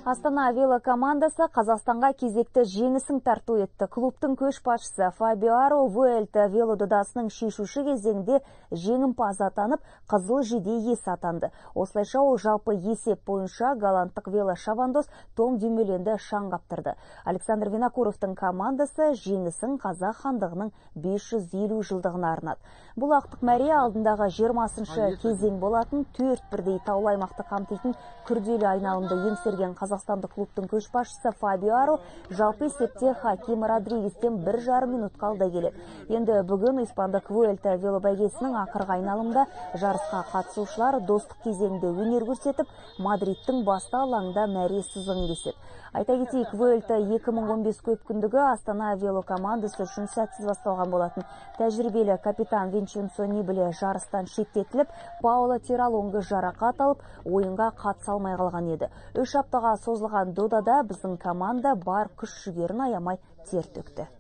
Астана вело командасы Қазақстанға кезекті жеңісін тарту етті. Клубтың көшбасшысы Фабио Аро Vuelta велододасының шешуші кезеңде жеңімпаз атанып, қызыл жиде иесі атанды. Осылайша ол жалпы есеп бойынша голландтық велошабандоз Том Дюмоленді шаң қаптырды. Александр Винокуровтың командасы жеңісін Қазақ хандығының 550 жылдығына арнады. Бұл ақтық мәре алдындағы 20-шы кезең болатын 4 бірдей таулы аймақты қамтитын күрделі айналымды еңсерген қазақстандық клубтың көшбасшысы Фабио Аро жалпы есепте Хаким Родригестен 1,5 минут қалды келеді. Енді бүгін испандық Vuelta велобәйгесінің ақырғы айналымда жарысқа қатысушылар достық кезеңде өнер көрсетіп, Мадридтің басты алаңында мәре сызығын кеседі. Айта кетейік, Vuelta 2015 көпкүндігі Астана вело командасы үшін сәтсіз басталған болатын. Тәжірибелі капитан Винченцо Нибали жарыстан шеттетіліп, Паоло Тиралонго жарақат алып, ойынға қатыса алмай қалған еді. 3 аптаға созылған додада біздің команда бар күш-жігерін аямай тер төкті.